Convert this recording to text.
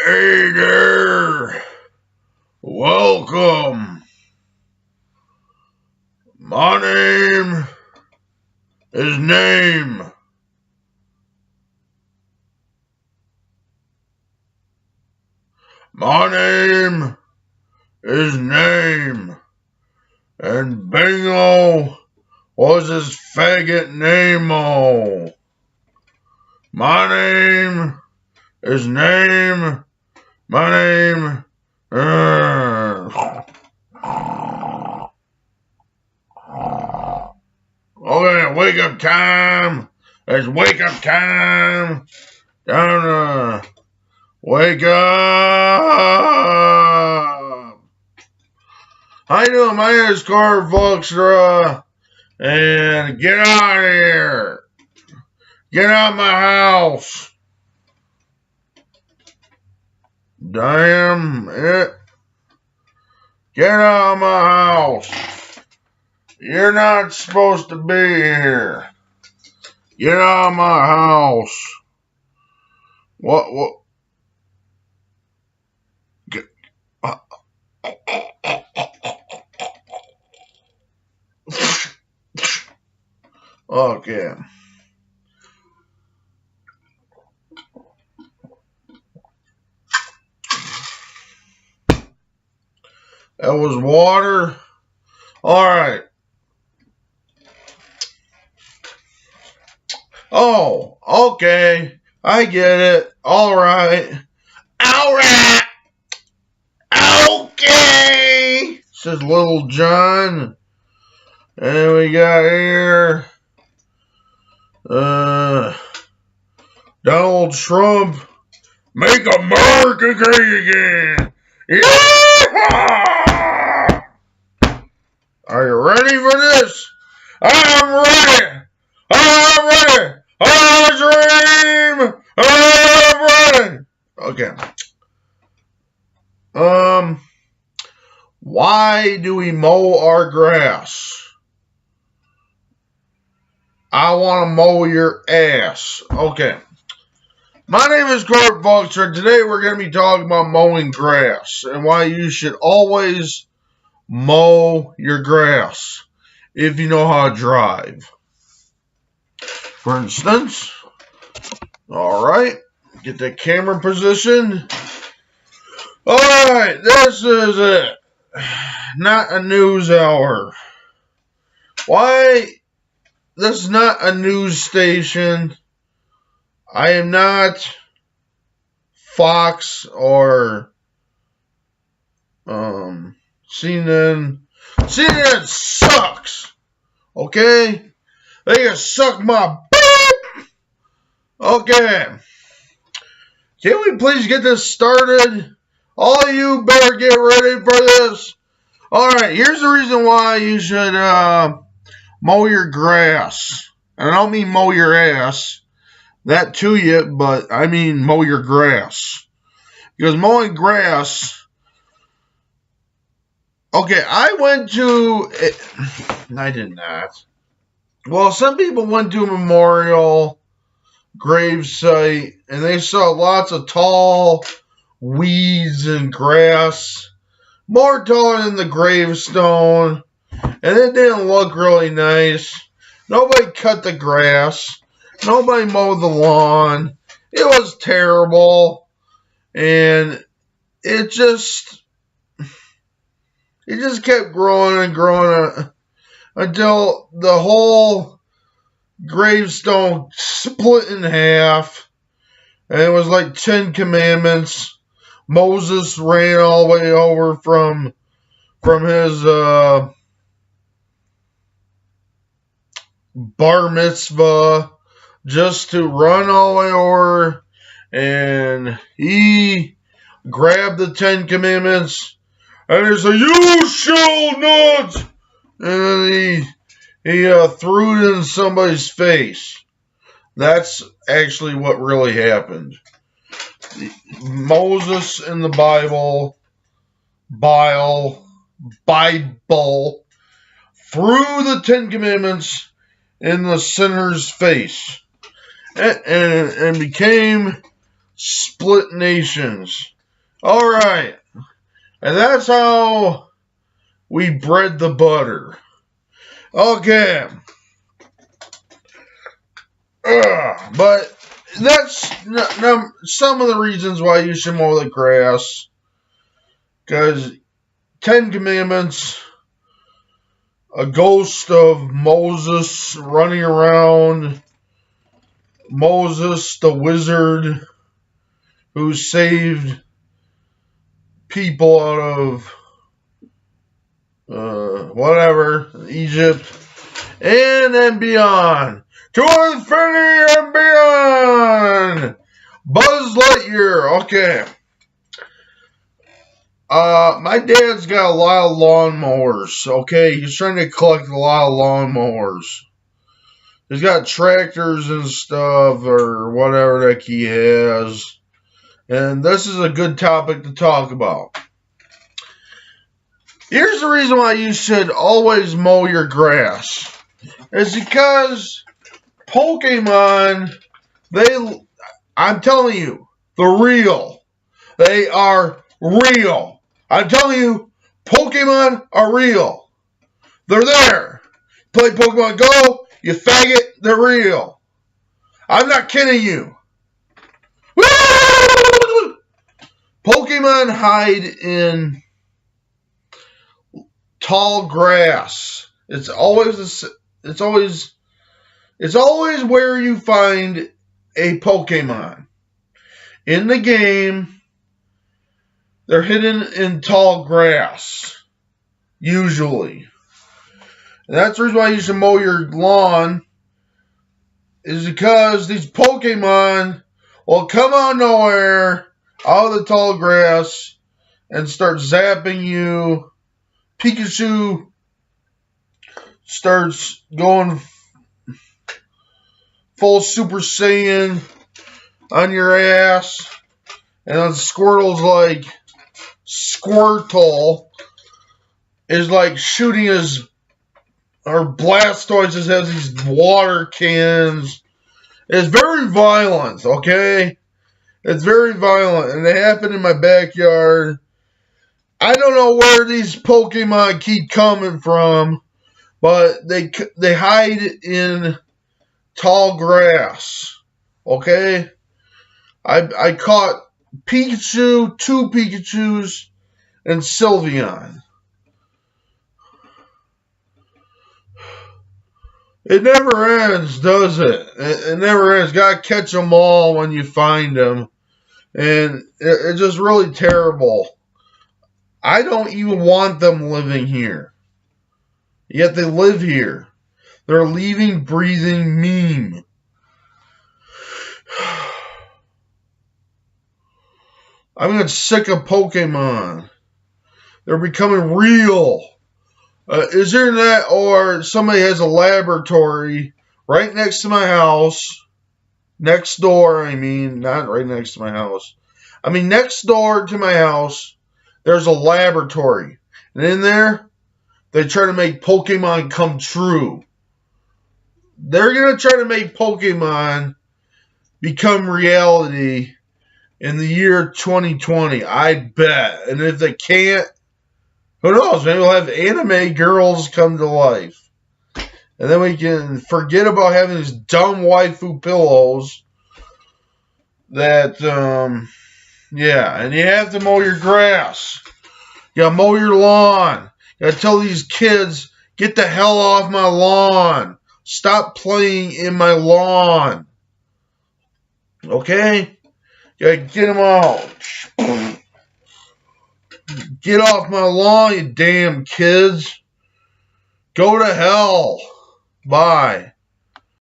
Hey there! Welcome! My name is Name. My name is Name. And bingo was his faggot name-o. My name is Name. My name. Okay, wake up time. It's wake up time. Down, wake up. How you doing? My name is Carter Volkstra. And get out of here. Get out of my house. Damn it. Get out of my house. You're not supposed to be here. Get out of my house. What? Get, okay. That was water. All right. Oh, okay. I get it. All right. All right. Okay. Says Little John. And we got here Donald Trump. Make America great again. Yeah! Are you ready for this? I'm ready. I'm ready. I'm dream. I'm ready. Okay. Why do we mow our grass? I want to mow your ass. Okay. My name is Court Vulture. Today we're going to be talking about mowing grass and why you should always mow your grass if you know how to drive. For instance, all right, get the camera position. All right, this is it. Not a news hour. Why? This is not a news station. I am not Fox or CNN. CNN sucks. Okay? They can suck my beep. Okay. Can we please get this started? All of you better get ready for this. Alright, here's the reason why you should mow your grass. And I don't mean mow your ass. That too yet, but I mean mow your grass. Because mowing grass... Okay, I did not. Well, some people went to a memorial grave site and they saw lots of tall weeds and grass, more taller than the gravestone, and it didn't look really nice. Nobody cut the grass. Nobody mowed the lawn. It was terrible, and it just kept growing and growing until the whole gravestone split in half, and it was like 10 Commandments. Moses ran all the way over from his bar mitzvah just to run all the way over, and he grabbed the 10 Commandments and he said, "You shall not," and then he threw it in somebody's face. That's actually what really happened. Moses in the Bible threw the 10 Commandments in the sinner's face and became split nations. Alright. And that's how we bred the butter. Okay. But that's some of the reasons why you should mow the grass. Because 10 Commandments, a ghost of Moses running around, Moses the wizard who saved people out of Egypt, and then beyond. To infinity and beyond! Buzz Lightyear. Okay. My dad's got a lot of lawnmowers. Okay, he's trying to collect a lot of lawnmowers. He's got tractors and stuff, or whatever that he has. And this is a good topic to talk about. Here's the reason why you should always mow your grass. It's because Pokemon, I'm telling you, they're real. They are real. I'm telling you, Pokemon are real. They're there. Play Pokemon Go, you faggot, they're real. I'm not kidding you. Woo! Pokemon hide in tall grass. It's always where you find a Pokemon. In the game, they're hidden in tall grass. Usually. And that's the reason why you should mow your lawn. Is because these Pokemon will come out of nowhere, out of the tall grass, and start zapping you. Pikachu starts going full Super Saiyan on your ass. And then Squirtle's like, Squirtle is like shooting his, or Blastoise just has these water cannons. It's very violent, okay? It's very violent, and they happen in my backyard. I don't know where these Pokemon keep coming from, but they hide in tall grass, okay? I caught Pikachu, 2 Pikachus, and Sylveon. It never ends, does it? It never ends. Gotta catch them all when you find them. And it's just really terrible. I don't even want them living here. Yet they live here. They're a living, breathing meme. I'm getting sick of Pokemon. They're becoming real. Is there that, or somebody has a laboratory right next to my house? Next door, I mean, not right next to my house. I mean, next door to my house, there's a laboratory. And in there, they try to make Pokemon come true. They're going to try to make Pokemon become reality in the year 2020. I bet. And if they can't, who knows? Maybe we'll have anime girls come to life. And then we can forget about having these dumb waifu pillows. That, yeah. And you have to mow your grass. You gotta mow your lawn. You gotta tell these kids, get the hell off my lawn. Stop playing in my lawn. Okay? You gotta get them out. Get off my lawn, you damn kids. Go to hell. Bye.